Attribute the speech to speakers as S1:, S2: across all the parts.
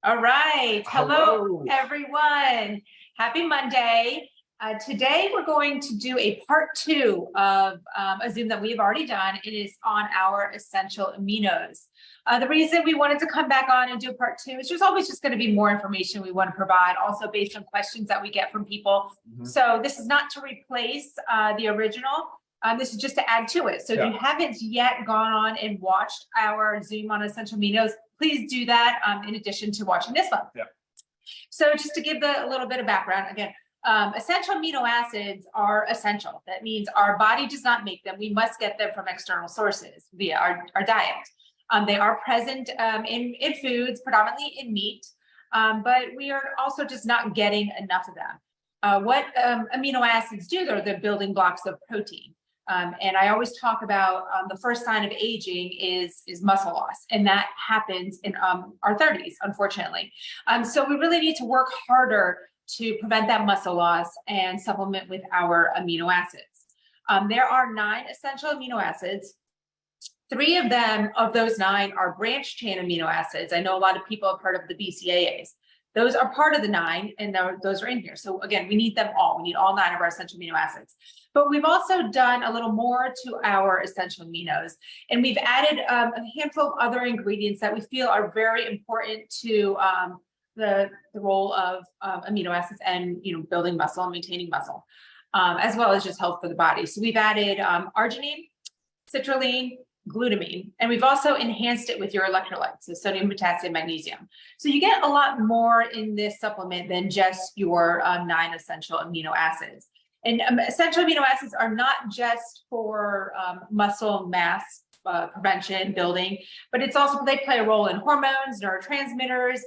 S1: All right. Hello, everyone. Happy Monday. Today, we're going to do a part 2 of a Zoom that we've already done. It is on our essential aminos. The reason we wanted to come back on and do part 2 is there's always just going to be more information we want to provide, also based on questions that we get from people. So this is not to replace the original. This is just to add to it. So if you haven't yet gone on and watched our Zoom on essential aminos, please do that in addition to watching this one. So just to give a little bit of background, again, essential amino acids are essential. That means our body does not make them. We must get them from external sources via our diet. They are present in foods, predominantly in meat, but we are also just not getting enough of them. What amino acids do, they're the building blocks of protein. And I always talk about the first sign of aging is muscle loss, and that happens in our 30s, unfortunately. So we really need to work harder to prevent that muscle loss and supplement with our amino acids. There are 9 essential amino acids. 3 of them, of those 9, are branch chain amino acids. I know a lot of people have heard of the BCAAs. Those are part of the 9, and those are in here. So again, we need them all. We need all 9 of our essential amino acids. But we've also done a little more to our essential aminos, and we've added a handful of other ingredients that we feel are very important to the role of amino acids and building muscle and maintaining muscle, as well as just health for the body. So we've added arginine, citrulline, glutamine, and we've also enhanced it with your electrolytes, so sodium, potassium, magnesium. So you get a lot more in this supplement than just your 9 essential amino acids. And essential amino acids are not just for muscle mass prevention, building, but it's also, they play a role in hormones, neurotransmitters,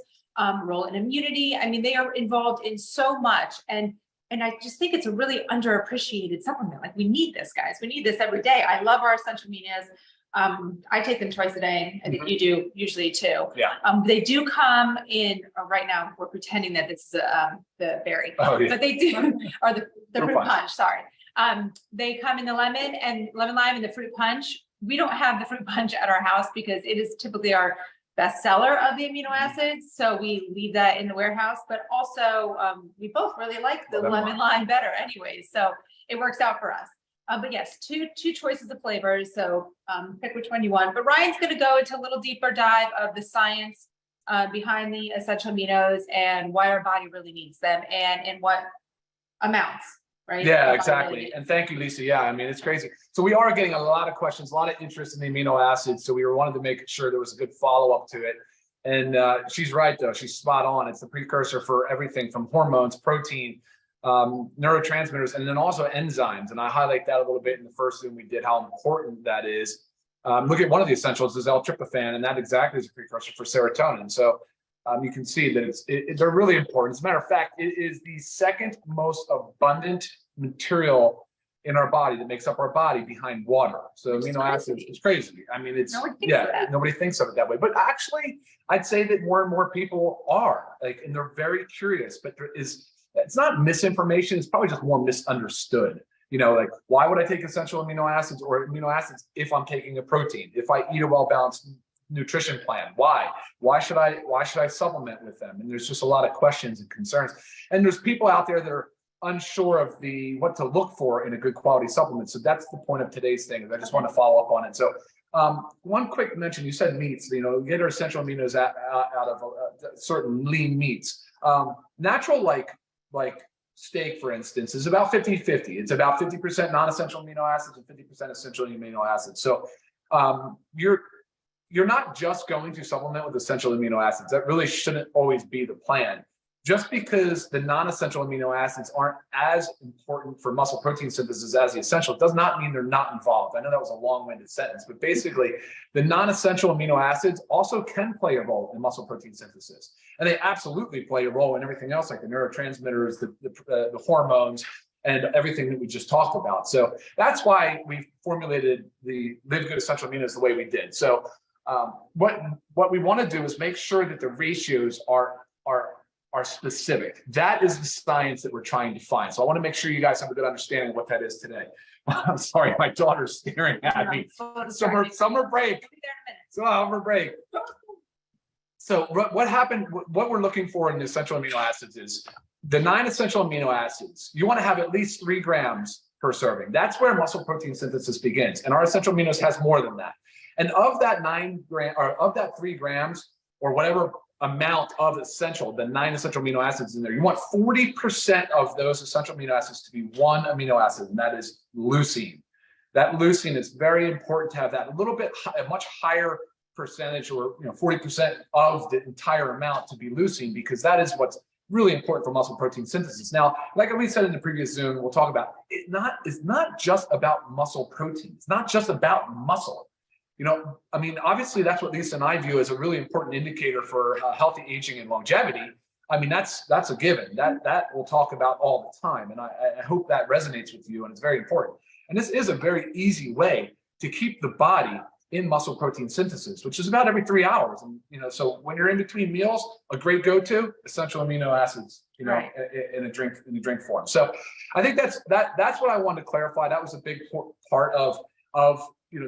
S1: role in immunity. I mean, they are involved in so much. And I just think it's a really underappreciated supplement. Like, we need this, guys. We need this every day. I love our essential aminos. I take them twice a day. I think you do usually too. They do come in, right now we're pretending that this is the berry, but they do, or the fruit punch, sorry. They come in the lemon lime and the fruit punch. We don't have the fruit punch at our house because it is typically our best seller of the amino acids. So we leave that in the warehouse, but also we both really like the lemon lime better anyways. So it works out for us. But yes, two choices of flavors. So pick which one you want. But Ryan's going to go into a little deeper dive of the science behind the essential aminos and why our body really needs them and in what amounts, right?
S2: Yeah, exactly. Really, and thank you, Lisa. Yeah, I mean, it's crazy. So we are getting a lot of questions, a lot of interest in the amino acids. So we wanted to make sure there was a good follow-up to it. And she's right, though. She's spot on. It's the precursor for everything from hormones, protein, neurotransmitters, and then also enzymes. And I highlight that a little bit in the first Zoom we did, how important that is. Look at one of the essentials is L-tryptophan, and that exactly is a precursor for serotonin. So you can see that they're really important. As a matter of fact, it is the second most abundant material in our body that makes up our body behind water. So amino acids is crazy. I mean, it's nobody thinks of it that way. But actually, I'd say that more and more people are and they're very curious. But it's not misinformation. It's probably just more misunderstood. Why would I take essential amino acids or amino acids if I'm taking a protein? If I eat a well-balanced nutrition plan, why? Why should I supplement with them? And there's just a lot of questions and concerns. And there's people out there that are unsure of what to look for in a good quality supplement. So that's the point of today's thing. I just want to follow up on it. So one quick mention, you said meats, get our essential aminos out of certain lean meats. Natural, like steak, for instance, is about 50-50. It's about 50% non-essential amino acids and 50% essential amino acids. So you're not just going to supplement with essential amino acids. That really shouldn't always be the plan. Just because the non-essential amino acids aren't as important for muscle protein synthesis as the essential does not mean they're not involved. I know that was a long-winded sentence, but basically the non-essential amino acids also can play a role in muscle protein synthesis. And they absolutely play a role in everything else, like the neurotransmitters, the hormones, and everything that we just talked about. So that's why we formulated the LiveGood essential aminos the way we did. So what we want to do is make sure that the ratios are specific. That is the science that we're trying to find. So I want to make sure you guys have a good understanding of what that is today. I'm sorry, my daughter's staring at me. Summer break. Summer break. So what happened, what we're looking for in the essential amino acids is the 9 essential amino acids. You want to have at least 3 grams per serving. That's where muscle protein synthesis begins. And our essential aminos has more than that. And of that 9 gram, or of that 3 grams, or whatever amount of essential, the 9 essential amino acids in there, you want 40% of those essential amino acids to be one amino acid, and that is leucine. That leucine is very important to have that a little bit, a much higher percentage, or 40% of the entire amount to be leucine, because that is what's really important for muscle protein synthesis. Now, like we said in the previous Zoom, we'll talk about it's not just about muscle protein. It's not just about muscle. I mean, obviously that's what Lisa and I view as a really important indicator for healthy aging and longevity. I mean, that's a given. That we'll talk about all the time, and I hope that resonates with you, and it's very important. And this is a very easy way to keep the body in muscle protein synthesis, which is about every 3 hours. And so when you're in between meals, a great go-to, essential amino acids,
S1: right,
S2: in a drink form. So I think that's what I wanted to clarify. That was a big part of a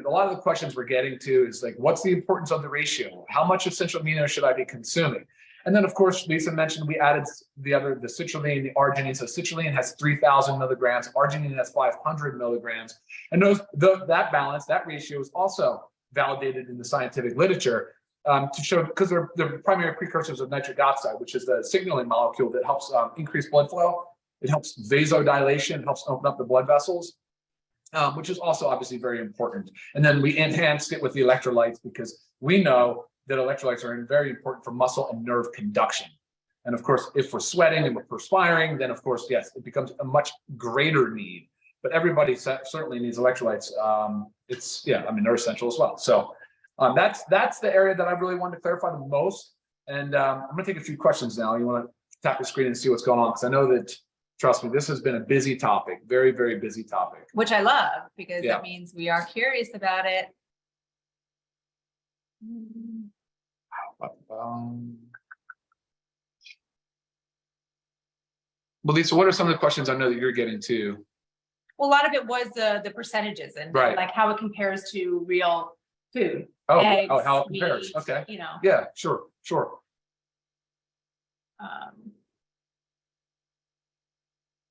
S2: lot of the questions we're getting to is like, what's the importance of the ratio? How much essential amino should I be consuming? And then, of course, Lisa mentioned we added the citrulline, the arginine. So citrulline has 3,000 milligrams, arginine has 500 milligrams. And that balance, that ratio is also validated in the scientific literature to show, because they're primary precursors of nitric oxide, which is the signaling molecule that helps increase blood flow. It helps vasodilation, helps open up the blood vessels, which is also obviously very important. And then we enhanced it with the electrolytes, because we know that electrolytes are very important for muscle and nerve conduction. And of course, if we're sweating and we're perspiring, then of course, yes, it becomes a much greater need. But everybody certainly needs electrolytes. They're essential as well. So that's the area that I really wanted to clarify the most. And I'm gonna take a few questions now. You wanna tap the screen and see what's going on? Because I know that, trust me, this has been a busy topic, very, very busy topic.
S1: Which I love, because that means we are curious about it.
S2: Well, Lisa, what are some of the questions I know that you're getting too?
S1: Well, a lot of it was the percentages and like how it compares to real food. Eggs,
S2: how it compares.
S1: Meat,
S2: okay. Yeah, sure.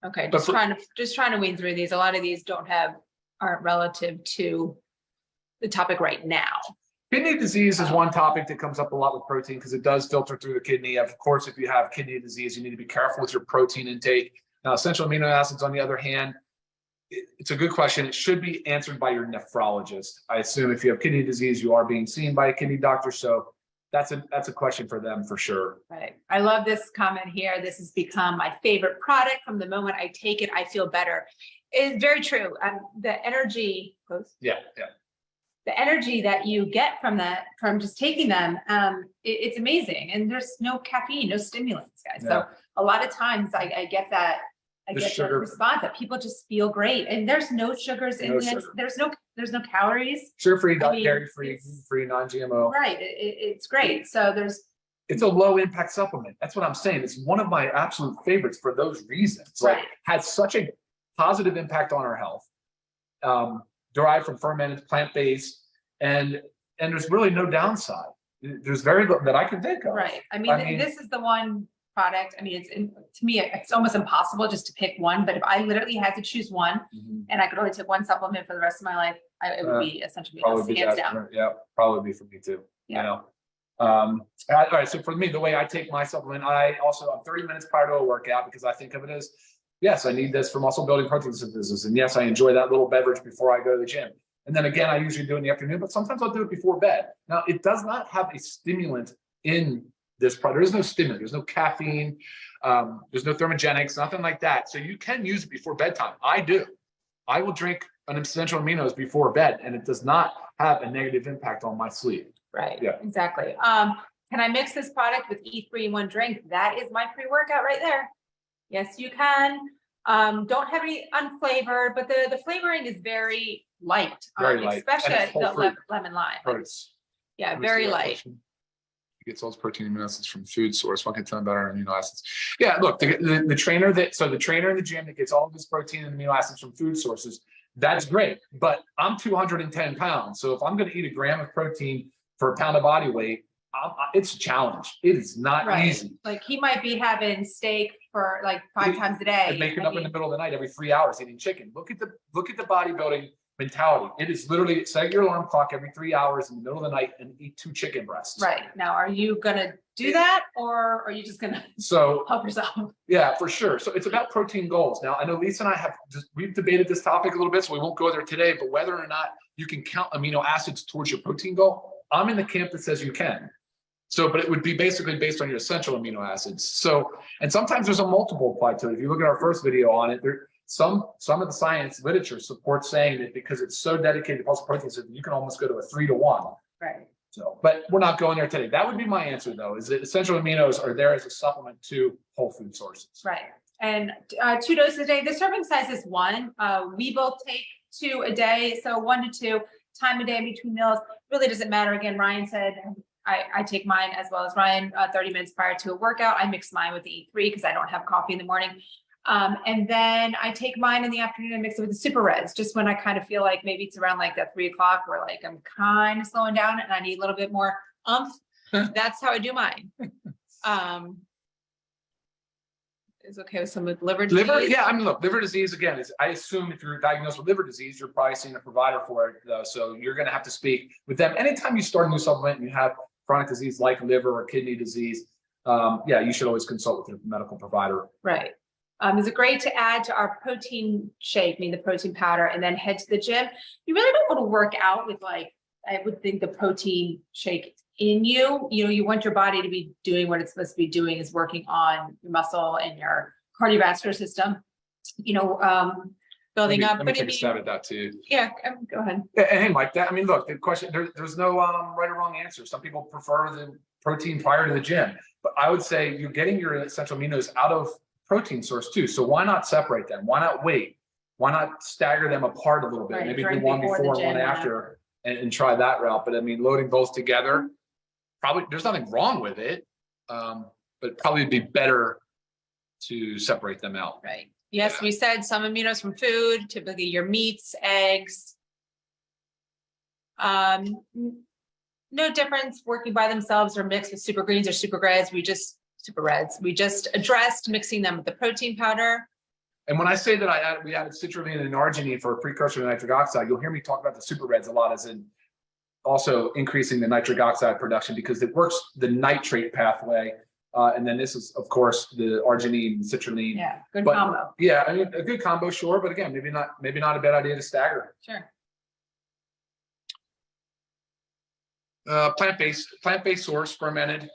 S1: Okay, just trying to weed through these. A lot of these aren't relative to the topic right now.
S2: Kidney disease is one topic that comes up a lot with protein, because it does filter through the kidney. Of course, if you have kidney disease, you need to be careful with your protein intake. Now, essential amino acids, on the other hand, it's a good question. It should be answered by your nephrologist. I assume if you have kidney disease, you are being seen by a kidney doctor. So that's a question for them for sure.
S1: Right. I love this comment here. This has become my favorite product. From the moment I take it, I feel better. It's very true. The energy goes.
S2: Yeah.
S1: The energy that you get from just taking them, it's amazing. And there's no caffeine, no stimulants, guys. So a lot of times I get that. I get that response that people just feel great, and there's no sugars in this. There's no calories.
S2: Sugar-free, dairy-free, gluten-free, non-GMO.
S1: Right. It's great. So
S2: it's a low impact supplement. That's what I'm saying. It's one of my absolute favorites for those reasons. Like, has such a positive impact on our health. Derived from fermented, plant-based, and there's really no downside. There's very little that I can think of.
S1: Right. I mean, this is the one product. I mean, to me, it's almost impossible just to pick one. But if I literally had to choose one, and I could only take one supplement for the rest of my life, it would be essentially hands down.
S2: Yeah, probably be for me too.
S1: Yeah.
S2: All right. So for me, the way I take my supplement, I'm 30 minutes prior to a workout, because I think of it as, yes, I need this for muscle building protein synthesis. And yes, I enjoy that little beverage before I go to the gym. And then again, I usually do it in the afternoon, but sometimes I'll do it before bed. Now, it does not have a stimulant in this product. There is no stimulant, there's no caffeine, there's no thermogenics, nothing like that. So you can use it before bedtime. I do. I will drink an essential aminos before bed, and it does not have a negative impact on my sleep.
S1: Right. Yeah. Exactly. Can I mix this product with E3 in one drink? That is my pre-workout right there. Yes, you can. Don't have any unflavored, but the flavoring is very light.
S2: Very light.
S1: Especially the lemon lime. Yeah, very light.
S2: He gets all his protein amino acids from food source. One can tell him about our amino acids. Yeah, look, the trainer the trainer in the gym that gets all of his protein and amino acids from food sources, that's great. But I'm 210 pounds. So if I'm going to eat a gram of protein for a pound of body weight, it's a challenge. It is not
S1: Right.
S2: easy.
S1: Like he might be having steak for like 5 times a day.
S2: And making up in the middle of the night every 3 hours eating chicken. Look at the bodybuilding mentality. It is literally set your alarm clock every 3 hours in the middle of the night and eat 2 chicken breasts.
S1: Right. Now, are you gonna do that, or are you just gonna help yourself?
S2: Yeah, for sure. So it's about protein goals. Now, I know Lisa and I we've debated this topic a little bit, so we won't go there today, but whether or not you can count amino acids towards your protein goal, I'm in the camp that says you can. So, but it would be basically based on your essential amino acids. So, and sometimes there's a multiple applied to it. If you look at our first video on it, some of the science literature supports saying that because it's so dedicated to pulse proteins, that you can almost go to a 3-to-1.
S1: Right.
S2: So, but we're not going there today. That would be my answer, though, is that essential aminos are there as a supplement to whole food sources.
S1: Right. And 2 doses a day. The serving size is 1. We both take 2 a day, so 1 to 2 time a day in between meals. Really doesn't matter. Again, Ryan said I take mine as well as Ryan 30 minutes prior to a workout. I mix mine with the E3 because I don't have coffee in the morning. And then I take mine in the afternoon and mix it with the super reds, just when I kind of feel like maybe it's around like that 3 o'clock where like I'm kind of slowing down and I need a little bit more oomph. That's how I do mine. Is okay with some with liver disease?
S2: Yeah, I mean, look, liver disease, again, I assume if you're diagnosed with liver disease, you're probably seeing a provider for it, though. So you're going to have to speak with them. Anytime you start a new supplement and you have chronic disease like liver or kidney disease, yeah, you should always consult with your medical provider.
S1: Right. Is it great to add to our protein shake, the protein powder, and then head to the gym? You really don't want to work out with like, I would think the protein shake in you. You want your body to be doing what it's supposed to be doing, is working on your muscle and your cardiovascular system, building up.
S2: Let me take a stab at that too.
S1: Yeah, go ahead.
S2: And hey, Mike, I mean, look, the question, there's no right or wrong answer. Some people prefer the protein prior to the gym, but I would say you're getting your essential aminos out of protein source too. So why not separate them? Why not wait? Why not stagger them apart a little bit?
S1: Right,
S2: maybe do one before and one after and try that route. But I mean, loading both together, probably there's nothing wrong with it, but probably be better to separate them out.
S1: Right. Yes, we said some aminos from food, typically your meats, eggs. No difference working by themselves or mixed with super greens or super reds. We just addressed mixing them with the protein powder.
S2: And when I say that we added citrulline and arginine for a precursor to nitric oxide, you'll hear me talk about the super reds a lot, as in also increasing the nitric oxide production because it works the nitrate pathway. And then this is, of course, the arginine and citrulline.
S1: Yeah, good combo.
S2: Yeah, I mean, a good combo, sure. But again, maybe not a bad idea to stagger.
S1: Sure.
S2: Plant-based source, fermented,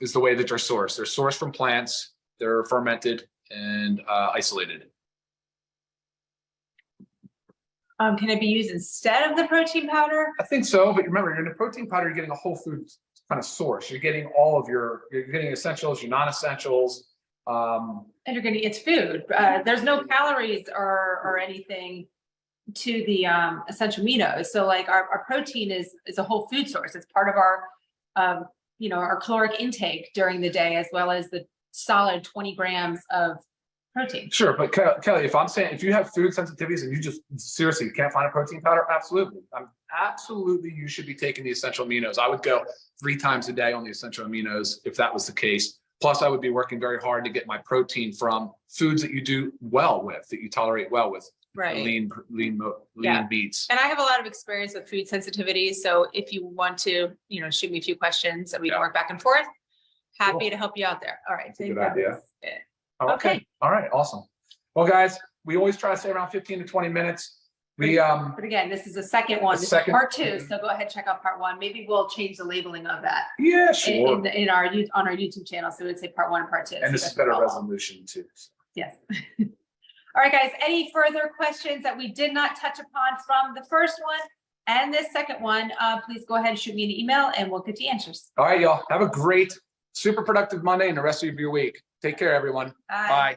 S2: is the way that they're sourced. They're sourced from plants. They're fermented and isolated.
S1: Can it be used instead of the protein powder?
S2: I think so, but remember, in the protein powder, you're getting a whole food kind of source. You're getting all of you're getting essentials, your non-essentials.
S1: And you're getting, it's food. There's no calories or anything to the essential aminos. So like our protein is a whole food source. It's part of our our caloric intake during the day, as well as the solid 20 grams of protein.
S2: Sure, but Kelly, if you have food sensitivities and you just seriously can't find a protein powder, absolutely you should be taking the essential aminos. I would go 3 times a day on the essential aminos if that was the case. Plus, I would be working very hard to get my protein from foods that you do well with, that you tolerate well with.
S1: Right.
S2: Lean beets.
S1: And I have a lot of experience with food sensitivity. So if you want to, shoot me a few questions and we can work back and forth. Happy to help you out there. All right.
S2: Good idea. Okay. All right. Awesome. Well, guys, we always try to stay around 15 to 20 minutes.
S1: But again, this is the second one. This is part 2. So go ahead, check out part 1. Maybe we'll change the labeling of that.
S2: Yeah, sure.
S1: On our YouTube channel. So it would say part 1 and part 2.
S2: And this is better resolution too. So.
S1: Yes. All right, guys, any further questions that we did not touch upon from the first one and this second one, please go ahead and shoot me an email and we'll get the answers.
S2: All right, y'all. Have a great, super productive Monday and the rest of your week. Take care, everyone.
S1: Bye.
S2: Bye.